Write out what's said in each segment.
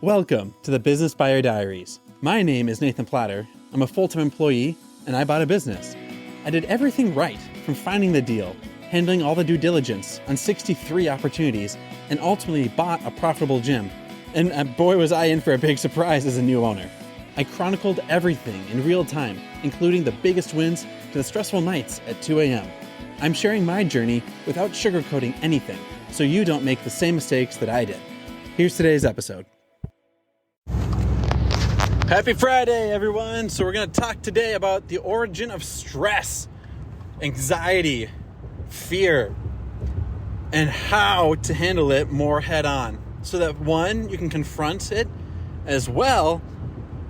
Welcome to the Business Buyer Diaries. My name is Nathan Platter. I'm a full-time employee, and I bought a business. I did everything right, from finding the deal, handling all the due diligence on 63 opportunities, and ultimately bought a profitable gym. And boy, was I in for a big surprise as a new owner. I chronicled everything in real time, including the biggest wins to the stressful nights at 2 a.m. I'm sharing my journey without sugarcoating anything, so you don't make the same mistakes that I did. Here's today's episode. Happy Friday, everyone. So we're going to talk today about the origin of stress, anxiety, fear, and how to handle it more head on. So that one, you can confront it, as well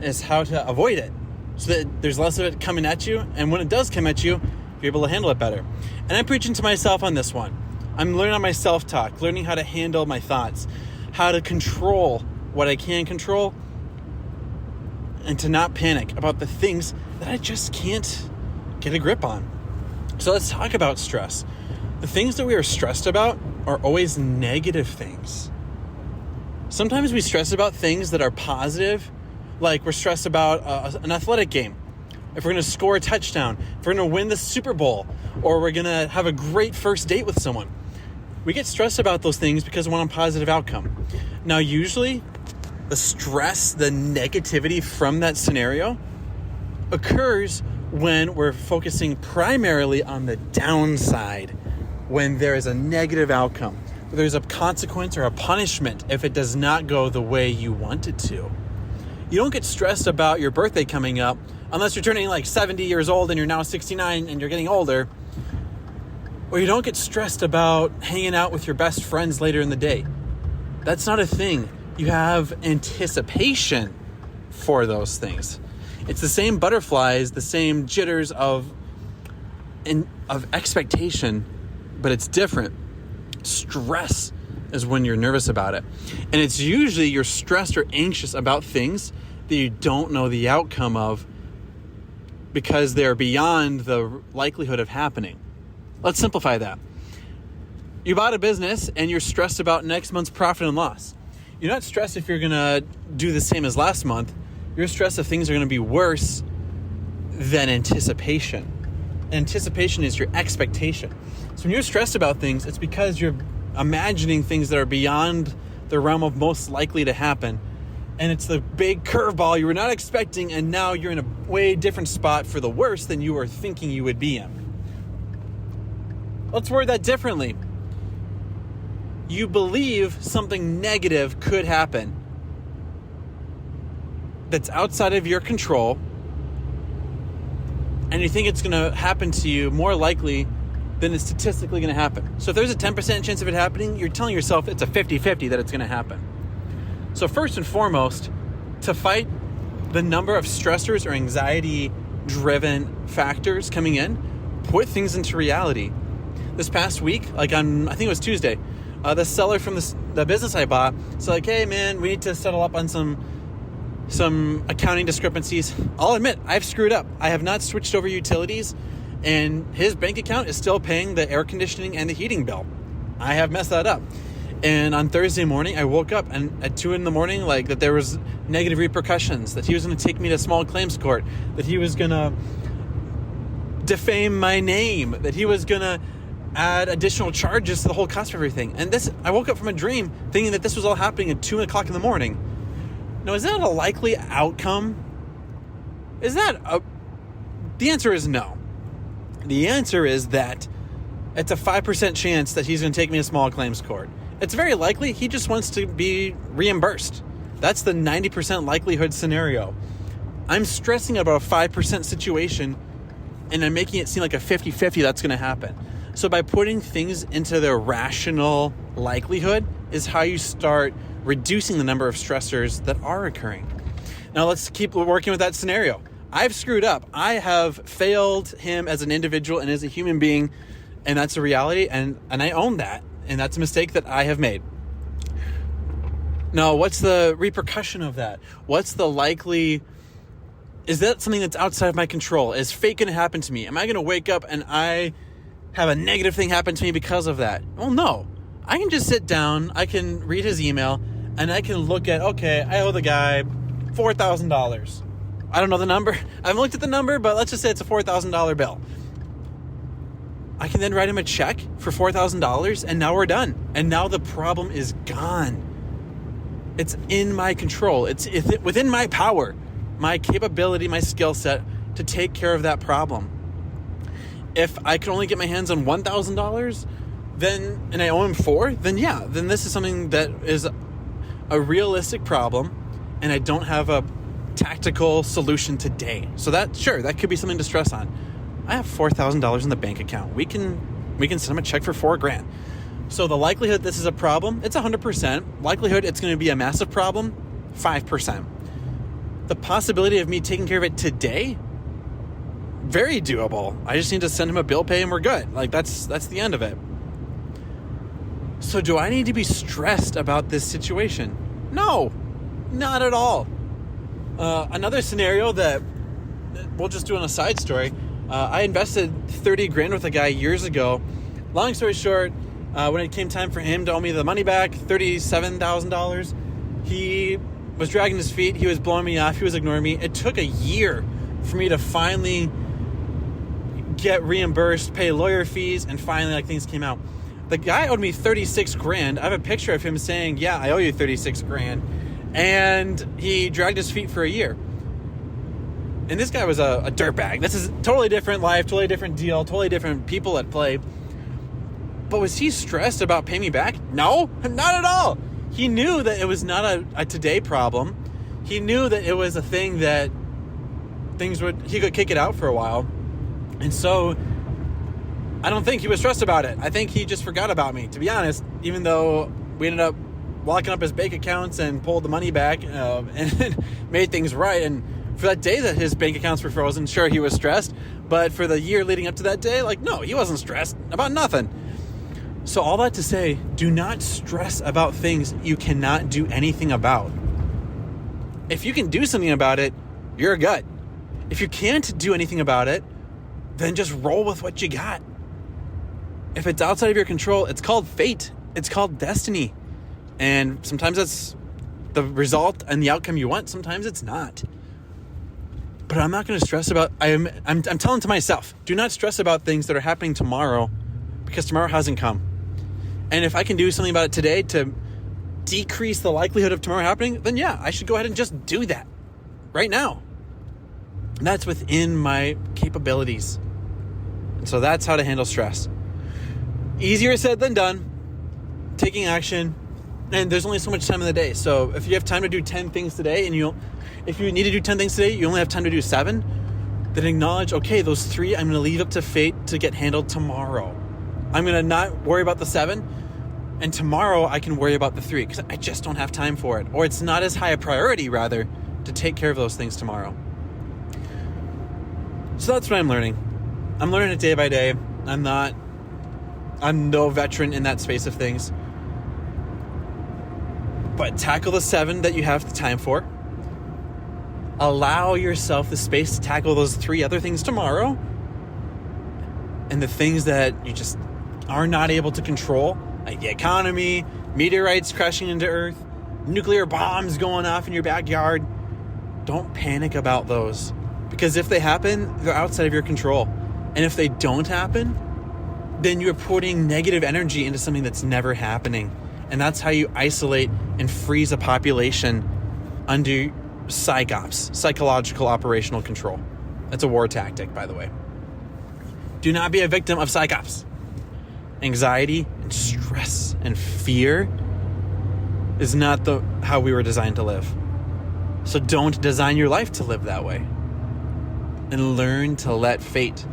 as how to avoid it. So that there's less of it coming at you. And when it does come at you, you're able to handle it better. And I'm preaching to myself on this one. I'm learning on my self-talk, learning how to handle my thoughts, how to control what I can control, and to not panic about the things that I just can't get a grip on. So let's talk about stress. The things that we are stressed about are always negative things. Sometimes we stress about things that are positive, like we're stressed about an athletic game. If we're going to score a touchdown, if we're going to win the Super Bowl, or we're going to have a great first date with someone. We get stressed about those things because we want a positive outcome. Now, usually, the stress, the negativity from that scenario occurs when we're focusing primarily on the downside, when there is a negative outcome, there's a consequence or a punishment if it does not go the way you want it to. You don't get stressed about your birthday coming up unless you're turning like 70 years old and you're now 69 and you're getting older. Or you don't get stressed about hanging out with your best friends later in the day. That's not a thing. You have anticipation for those things. It's the same butterflies, the same jitters of expectation, but it's different. Stress is when you're nervous about it. And it's usually you're stressed or anxious about things that you don't know the outcome of because they're beyond the likelihood of happening. Let's simplify that. You bought a business and you're stressed about next month's profit and loss. You're not stressed if you're going to do the same as last month. You're stressed if things are going to be worse than anticipation. Anticipation is your expectation. So when you're stressed about things, it's because you're imagining things that are beyond the realm of most likely to happen. And it's the big curveball you were not expecting, and now you're in a way different spot for the worse than you were thinking you would be in. Let's word that differently. You believe something negative could happen that's outside of your control, and you think it's going to happen to you more likely than it's statistically going to happen. So if there's a 10% chance of it happening, you're telling yourself it's a 50-50 that it's going to happen. So first and foremost, to fight the number of stressors or anxiety-driven factors coming in, put things into reality. This past week, I think it was Tuesday, the seller from the business I bought said, like, hey man, we need to settle up on some accounting discrepancies. I'll admit, I've screwed up. I have not switched over utilities, and his bank account is still paying the air conditioning and the heating bill. I have messed that up. And on Thursday morning, I woke up and at 2 a.m, like that there was negative repercussions, that he was going to take me to small claims court, that he was going to defame my name, that he was going to add additional charges to the whole cost of everything. And I woke up from a dream thinking that this was all happening at 2 o'clock in the morning. Now, is that a likely outcome? The answer is no. The answer is that it's a 5% chance that he's going to take me to small claims court. It's very likely he just wants to be reimbursed. That's the 90% likelihood scenario. I'm stressing about a 5% situation, and I'm making it seem like a 50-50 that's going to happen. So by putting things into their rational likelihood is how you start reducing the number of stressors that are occurring. Now let's keep working with that scenario. I've screwed up. I have failed him as an individual and as a human being, and that's a reality, and I own that, and that's a mistake that I have made. Now, what's the repercussion of that? What's the likely... Is that something that's outside of my control? Is fate going to happen to me? Am I going to wake up and I have a negative thing happen to me because of that? Well, no. I can just sit down, I can read his email, And I can look at, okay, I owe the guy $4,000. I don't know the number. I haven't looked at the number, but let's just say it's a $4,000 bill. I can then write him a check for $4,000, and now we're done. And now the problem is gone. It's in my control. It's within my power, my capability, my skill set to take care of that problem. If I can only get my hands on $1,000, and I owe him $4,000, then this is something that is a realistic problem, and I don't have a tactical solution today. So that could be something to stress on. I have $4,000 in the bank account. We can send him a check for $4,000. So the likelihood this is a problem, it's 100%. Likelihood it's going to be a massive problem, 5%. The possibility of me taking care of it today, very doable. I just need to send him a bill pay and we're good. Like that's the end of it. So do I need to be stressed about this situation? No, not at all. Another scenario that we'll just do on a side story. I invested $30,000 with a guy years ago. Long story short, when it came time for him to owe me the money back, $37,000, he was dragging his feet. He was blowing me off. He was ignoring me. It took a year for me to finally get reimbursed, pay lawyer fees, and finally things came out. The guy owed me $36,000. I have a picture of him saying, yeah, I owe you $36,000. And he dragged his feet for a year. And this guy was a dirtbag. This is totally different life, totally different deal, totally different people at play. But was he stressed about paying me back? No, not at all. He knew that it was not a today problem. He knew that it was a thing that he could kick it out for a while. And so I don't think he was stressed about it. I think he just forgot about me, to be honest, even though we ended up locking up his bank accounts and pulled the money back and made things right. And for that day that his bank accounts were frozen, sure, he was stressed. But for the year leading up to that day, no, he wasn't stressed about nothing. So all that to say, do not stress about things you cannot do anything about. If you can do something about it, you're good. If you can't do anything about it, then just roll with what you got. If it's outside of your control, it's called fate. It's called destiny. And sometimes it's the result and the outcome you want. Sometimes it's not. But I'm not going to stress about, I'm telling to myself, do not stress about things that are happening tomorrow because tomorrow hasn't come. And if I can do something about it today to decrease the likelihood of tomorrow happening, then I should go ahead and just do that right now. And that's within my capabilities. And so that's how to handle stress. Easier said than done. Taking action. And there's only so much time in the day. So if you have time to do 10 things today, if you need to do 10 things today, you only have time to do 7, then acknowledge, okay, those 3, I'm going to leave up to fate to get handled tomorrow. I'm going to not worry about the 7, and tomorrow I can worry about the 3 because I just don't have time for it. Or it's not as high a priority, rather, to take care of those things tomorrow. So that's what I'm learning. I'm learning it day by day. I'm no veteran in that space of things. But tackle the 7 that you have the time for. Allow yourself the space to tackle those 3 other things tomorrow. And the things that you just are not able to control, like the economy, meteorites crashing into Earth, nuclear bombs going off in your backyard, don't panic about those. Because if they happen, they're outside of your control. And if they don't happen, then you're putting negative energy into something that's never happening. And that's how you isolate and freeze a population under psychops, psychological operational control. That's a war tactic, by the way. Do not be a victim of psychops. Anxiety and stress and fear is not how we were designed to live. So don't design your life to live that way. And learn to let fate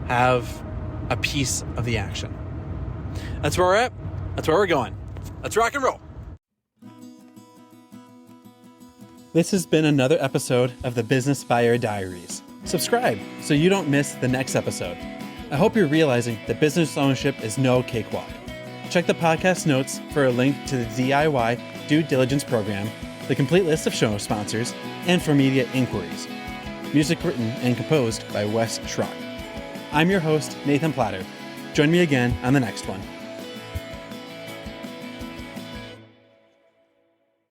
have a piece of the action. That's where we're at. That's where we're going. Let's rock and roll. This has been another episode of the Business Buyer Diaries. Subscribe so you don't miss the next episode. I hope you're realizing that business ownership is no cakewalk. Check the podcast notes for a link to the DIY due diligence program, the complete list of show sponsors, and for media inquiries. Music written and composed by Wes Schrock. I'm your host, Nathan Platter. Join me again on the next one.